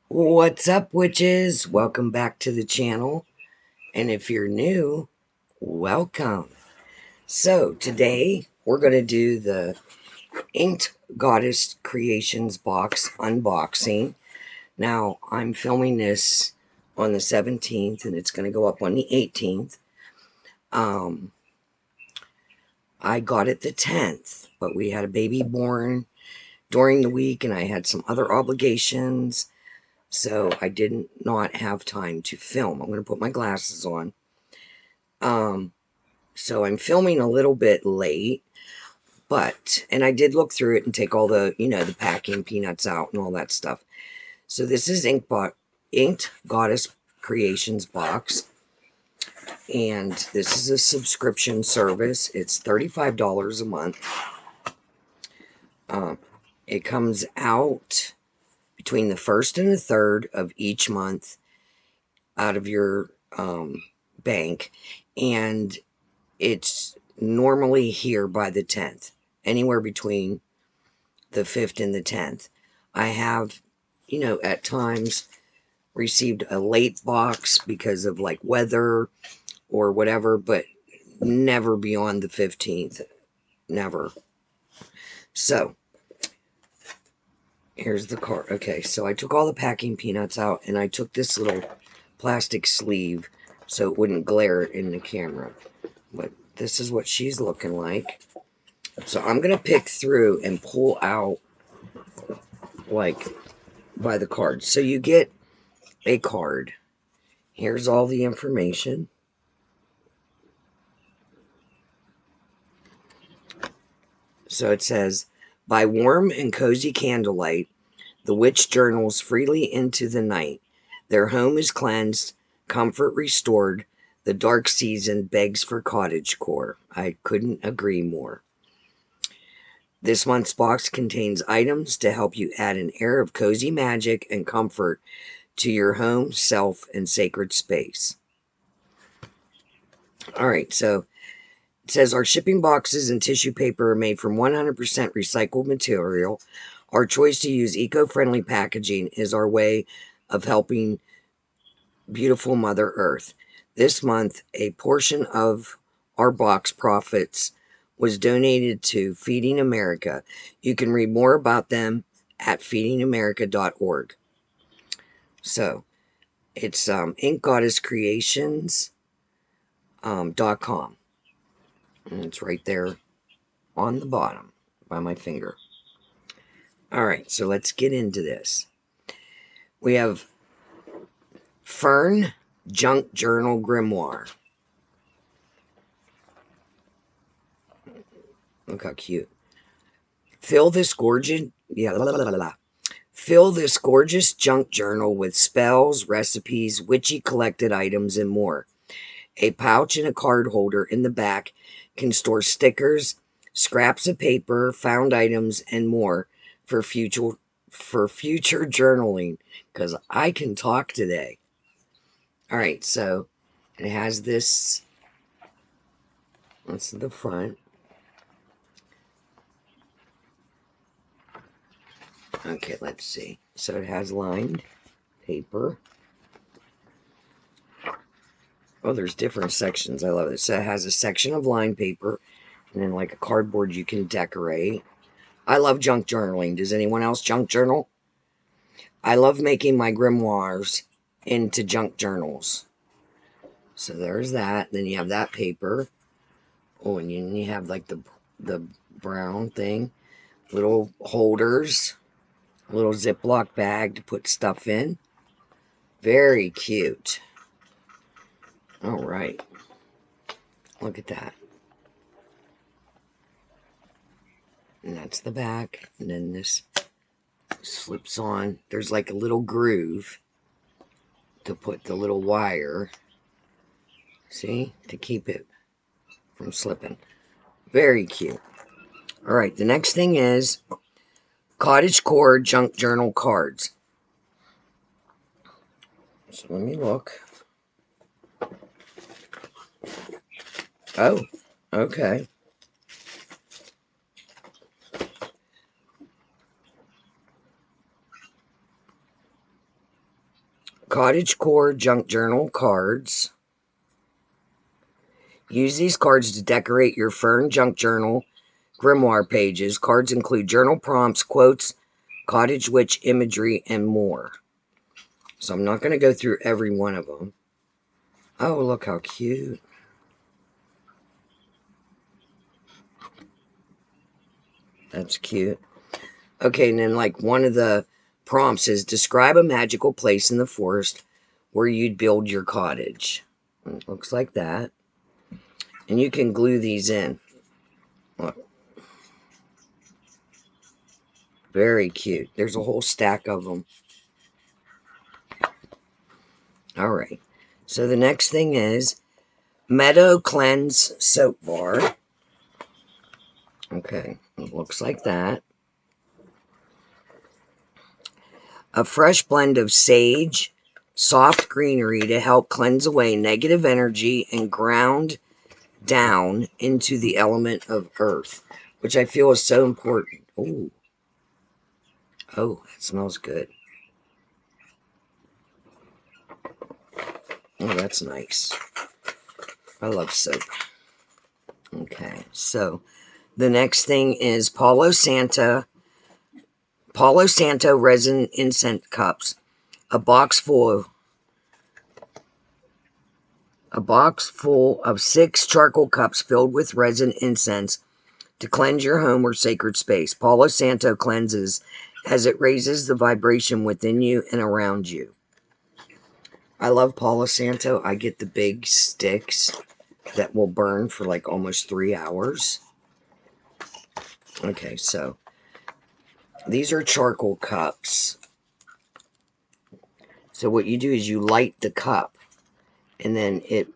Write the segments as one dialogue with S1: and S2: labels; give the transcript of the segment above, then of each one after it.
S1: What's up, witches? Welcome back to the channel. And if you're new, welcome. So, today we're going to do the Inked Goddess Creations box unboxing. Now, I'm filming this on the 17th and it's going to go up on the 18th. I got it the 10th, but we had a baby born during the week and I had some other obligations. So I did not have time to film. I'm going to put my glasses on. So I'm filming a little bit late, and I did look through it and take all the, the packing peanuts out and all that stuff. So this is Inked Goddess Creations box. And this is a subscription service. It's $35 a month. It comes out between the 1st and the 3rd of each month out of your bank, and it's normally here by the 10th, anywhere between the 5th and the 10th. I have, at times received a late box because of like weather or whatever, but never beyond the 15th. Never. So, here's the card. Okay, so I took all the packing peanuts out and I took this little plastic sleeve so it wouldn't glare in the camera. But this is what she's looking like. So I'm going to pick through and pull out like by the card. So you get a card. Here's all the information. So it says, by warm and cozy candlelight, the witch journals freely into the night. Their home is cleansed, comfort restored. The dark season begs for cottagecore. I couldn't agree more. This month's box contains items to help you add an air of cozy magic and comfort to your home, self, and sacred space. All right, so it says our shipping boxes and tissue paper are made from 100% recycled material. Our choice to use eco-friendly packaging is our way of helping beautiful Mother Earth. This month, a portion of our box profits was donated to Feeding America. You can read more about them at feedingamerica.org. So, it's inkgoddesscreations.com. And it's right there on the bottom by my finger. All right, so let's get into this. We have Fern Junk Journal Grimoire. Look how cute. Fill this gorgeous Fill this gorgeous junk journal with spells, recipes, witchy collected items, and more. A pouch and a card holder in the back can store stickers, scraps of paper, found items, and more for future journaling, because I can talk today. All right, so it has this. That's the front. Okay, let's see. So it has lined paper. Oh, there's different sections. I love it. So it has a section of lined paper and then like a cardboard you can decorate. I love junk journaling. Does anyone else junk journal? I love making my grimoires into junk journals. So there's that. Then you have that paper. Oh, and you have like the brown thing. Little holders. A little Ziploc bag to put stuff in. Very cute. All right. Look at that. And that's the back. And then this slips on. There's like a little groove to put the little wire. See? To keep it from slipping. Very cute. All right. The next thing is Cottagecore Junk Journal cards. So let me look. Oh, okay. Cottagecore Junk Journal cards. Use these cards to decorate your Fern Junk Journal grimoire pages. Cards include journal prompts, quotes, cottage witch imagery, and more. So I'm not going to go through every one of them. Oh, look how cute. That's cute. Okay, and then like one of the prompts is describe a magical place in the forest where you'd build your cottage. It looks like that. And you can glue these in. Look. Very cute. There's a whole stack of them. All right. So the next thing is Meadow Cleanse Soap Bar. Okay. It looks like that. A fresh blend of sage, soft greenery to help cleanse away negative energy and ground down into the element of earth, which I feel is so important. Ooh. Oh, that smells good. Oh, that's nice. I love soap. Okay, so the next thing is Palo Santo resin incense cups. A box full of 6 charcoal cups filled with resin incense to cleanse your home or sacred space. Palo Santo cleanses as it raises the vibration within you and around you. I love Palo Santo. I get the big sticks that will burn for like almost 3 hours. Okay, so these are charcoal cups. So what you do is you light the cup and then it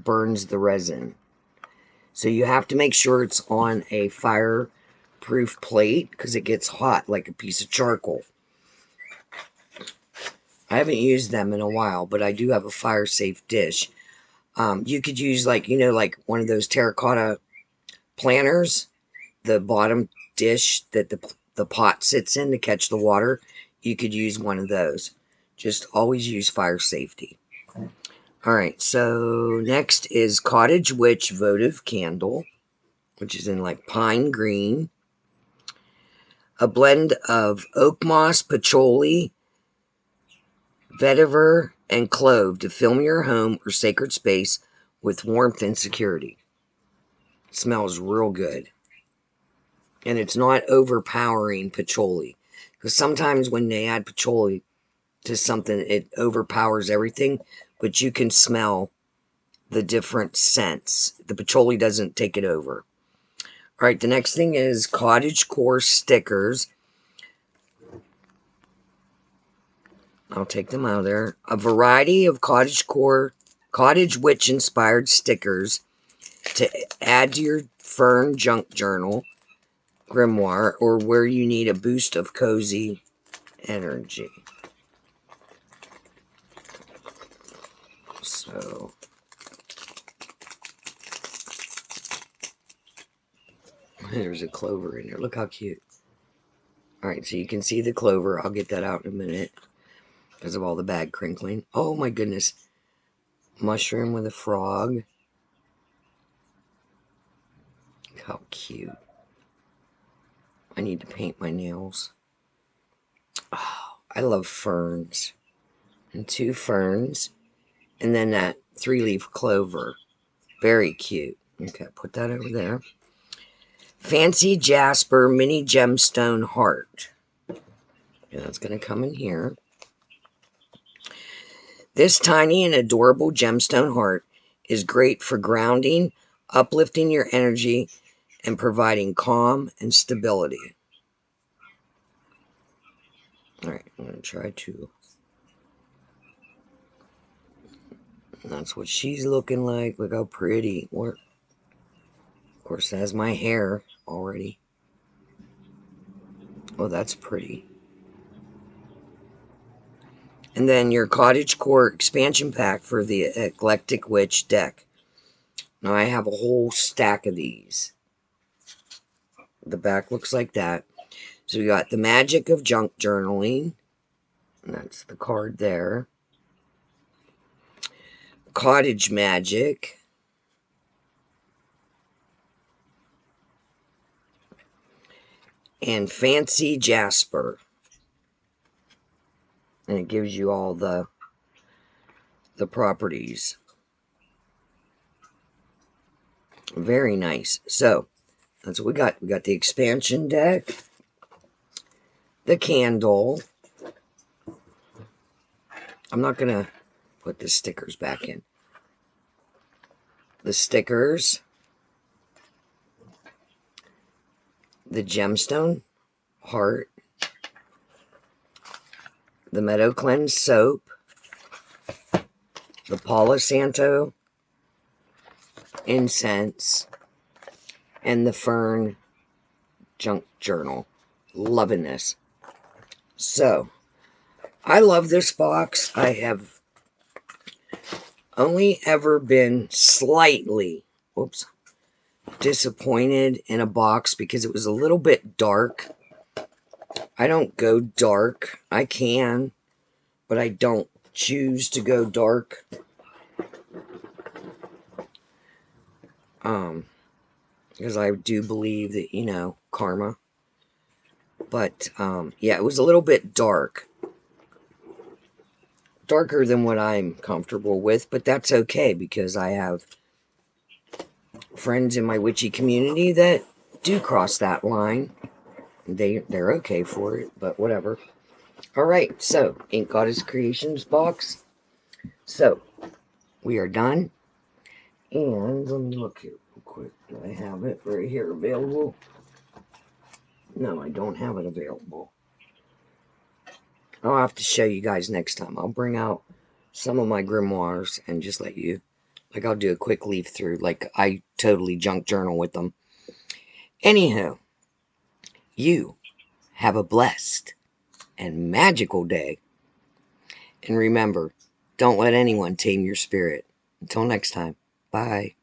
S1: burns the resin. So you have to make sure it's on a fireproof plate because it gets hot like a piece of charcoal. I haven't used them in a while, but I do have a fire safe dish. You could use like one of those terracotta planters, the bottom dish that the pot sits in to catch the water. You could use one of those. Just always use fire safety. All right, so next is Cottage Witch Votive Candle, which is in like pine green. A blend of oak moss, patchouli, vetiver, and clove to fill your home or sacred space with warmth and security. It smells real good. And it's not overpowering patchouli. Because sometimes when they add patchouli to something, it overpowers everything. But you can smell the different scents. The patchouli doesn't take it over. All right, the next thing is Cottagecore stickers. I'll take them out of there. A variety of Cottage Witch inspired stickers to add to your Fern Junk Journal grimoire or where you need a boost of cozy energy. So there's a clover in there. Look how cute. Alright, so you can see the clover. I'll get that out in a minute because of all the bag crinkling. Oh my goodness. Mushroom with a frog. Look how cute. I need to paint my nails. Oh, I love ferns. And 2 ferns. And then that 3-leaf clover. Very cute. Okay, put that over there. Fancy Jasper Mini Gemstone Heart. Yeah, that's going to come in here. This tiny and adorable gemstone heart is great for grounding, uplifting your energy, and providing calm and stability. Alright, I'm going to try to. That's what she's looking like. Look how pretty. Of course, that's my hair already. Oh, that's pretty. And then your Cottagecore expansion pack for the Eclectic Witch deck. Now I have a whole stack of these. The back looks like that. So we got the Magic of Junk Journaling. And that's the card there. Cottage Magic, and Fancy Jasper. And it gives you all the properties. Very nice. So, that's what we got. We got the expansion deck, the candle. I'm not going to put the stickers back in. The stickers, the gemstone heart, the Meadow Cleanse soap, the Palo Santo incense, and the Fern junk journal. Loving this. So, I love this box. I have only ever been slightly, disappointed in a box because it was a little bit dark. I don't go dark. I can, but I don't choose to go dark. Because I do believe that, you know, karma. But, yeah, it was a little bit dark. Darker than what I'm comfortable with, but that's okay because I have friends in my witchy community that do cross that line. They're okay for it, but whatever. Alright, so, Ink Goddess Creations box. So, we are done. And let me look here real quick. Do I have it right here available? No, I don't have it available. I'll have to show you guys next time. I'll bring out some of my grimoires and just let you, like, I'll do a quick leaf through. Like, I totally junk journal with them. Anywho, you have a blessed and magical day. And remember, don't let anyone tame your spirit. Until next time, bye.